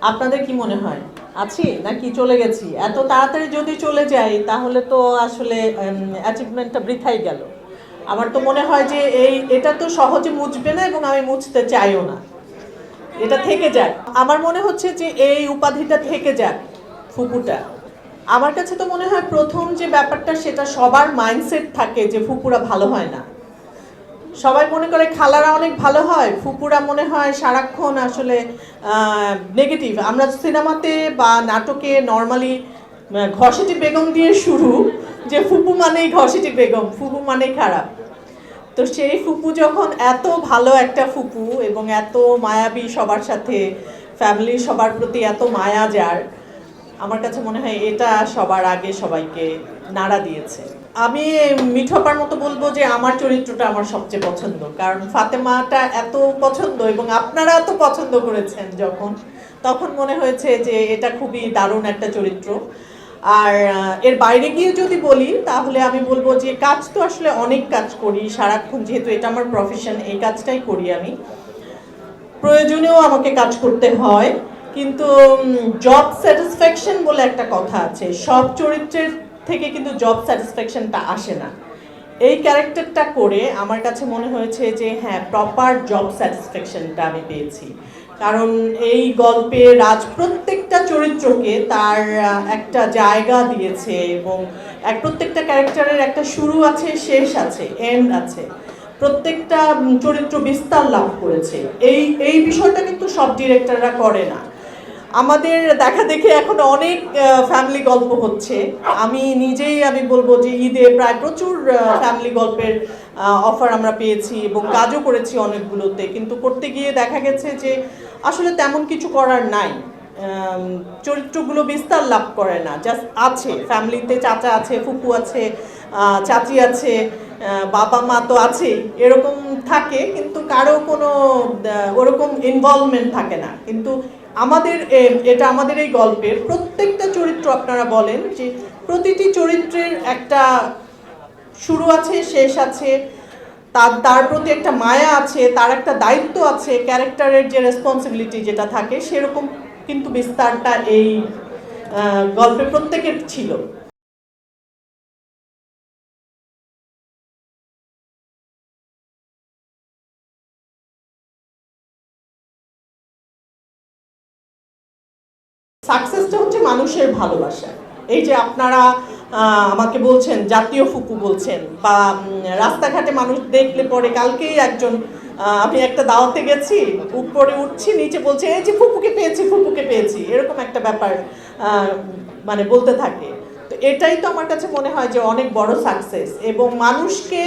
আপনাদের কি মনে হয় আছি নাকি চলে গেছি? এত তাড়াতাড়ি যদি চলে যাই তাহলে তো আসলে অ্যাচিভমেন্টটা বৃথাই গেল। আমার তো মনে হয় যে এটা তো সহজে মুছবে না এবং আমি মুছতে চাইও না। এটা থেকে যাক। আমার মনে হচ্ছে যে এই উপাধিটা থেকে যাক, ফুপুটা। আমার কাছে তো মনে হয় প্রথম যে ব্যাপারটা সেটা সবার মাইন্ডসেট থাকে যে ফুপুরা ভালো হয় না। সবাই মনে করে খালারা অনেক ভালো হয়, ফুপুরা মনে হয় সারাক্ষণ আসলে নেগেটিভ। আমরা সিনেমাতে বা নাটকে নর্মালি ঘসেটি বেগম দিয়ে শুরু, যে ফুপু মানেই ঘসেটি বেগম, ফুপু মানেই খারাপ। তো সেই ফুপু যখন এত ভালো একটা ফুপু এবং এত মায়াবী সবার সাথে, ফ্যামিলির সবার প্রতি এত মায়া যার, আমার কাছে মনে হয় এটা সবার আগে সবাইকে নাড়া দিয়েছে। আমি মিঠপার মতো বলবো যে আমার চরিত্রটা আমার সবচেয়ে পছন্দ, কারণ ফাতেমাটা এত পছন্দ এবং আপনারা এত পছন্দ করেছেন যখন, তখন মনে হয়েছে যে এটা খুবই দারুণ একটা চরিত্র। আর এর বাইরে গিয়ে যদি বলি তাহলে আমি বলবো যে কাজ তো আসলে অনেক কাজ করি সারাক্ষণ, যেহেতু এটা আমার প্রফেশন, এই কাজটাই করি আমি। প্রয়োজনেও আমাকে কাজ করতে হয়, কিন্তু জব স্যাটিসফ্যাকশন বলে একটা কথা আছে, সব চরিত্রের থেকে কিন্তু জব স্যাটিসফ্যাকশনটা আসে না। এই ক্যারেক্টারটা করে আমার কাছে মনে হয়েছে যে হ্যাঁ, প্রপার জব স্যাটিসফ্যাকশনটা আমি পেয়েছি। কারণ এই গল্পে রাজ প্রত্যেকটা চরিত্রকে তার একটা জায়গা দিয়েছে এবং প্রত্যেকটা ক্যারেক্টারের একটা শুরু আছে, শেষ আছে, এন্ড আছে। প্রত্যেকটা চরিত্র বিস্তার লাভ করেছে। এই বিষয়টা কিন্তু সব ডিরেক্টররা করে না। আমাদের দেখা দেখে এখন অনেক ফ্যামিলি গল্প হচ্ছে। আমি বলবো যে ঈদে প্রায় প্রচুর ফ্যামিলি গল্পের অফার আমরা পেয়েছি এবং কাজও করেছি অনেকগুলোতে, কিন্তু করতে গিয়ে দেখা গেছে যে আসলে তেমন কিছু করার নাই। চরিত্রগুলো বিস্তার লাভ করে না, জাস্ট আছে ফ্যামিলিতে, চাচা আছে, ফুপু আছে, চাচি আছে, বাবা মা তো আছে, এরকম থাকে, কিন্তু কারো কোনো ওরকম ইনভলভমেন্ট থাকে না। কিন্তু এটা আমাদের এই গল্পের প্রত্যেকটা চরিত্র, আপনারা বলেন যে প্রতিটি চরিত্রের একটা শুরু আছে, শেষ আছে, তার প্রতি একটা মায়া আছে, তার একটা দায়িত্ব আছে, ক্যারেক্টারের যে রেসপন্সিবিলিটি যেটা থাকে সেরকম কিন্তু বিস্তারটা এই গল্পে প্রত্যেকের ছিল। সাকসেসটা হচ্ছে মানুষের ভালোবাসা। এই যে আপনারা আমাকে বলছেন জাতীয় ফুপু বলছেন, বা রাস্তাঘাটে মানুষ দেখলে পরে, কালকেই একজন, আমি একটা দাওয়াতে গেছি, উপরে উঠছি, নিচে বলছে এই যে ফুপুকে পেয়েছি, ফুপুকে পেয়েছি, এরকম একটা ব্যাপার মানে বলতে থাকে। তো এটাই তো আমার কাছে মনে হয় যে অনেক বড় সাকসেস। এবং মানুষকে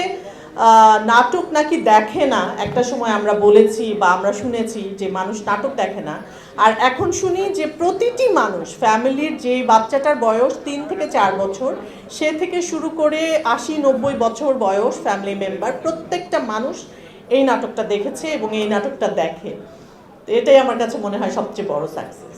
নাটক নাকি দেখে না, একটা সময় আমরা বলেছি বা আমরা শুনেছি যে মানুষ নাটক দেখে না, আর এখন শুনি যে প্রতিটি মানুষ, ফ্যামিলির যে বাচ্চাটার বয়স 3 থেকে 4 বছর, সে থেকে শুরু করে 80-90 বছর বয়স ফ্যামিলি মেম্বার, প্রত্যেকটা মানুষ এই নাটকটা দেখেছে এবং এই নাটকটা দেখে। এটাই আমার কাছে মনে হয় সবচেয়ে বড় সাকসেস।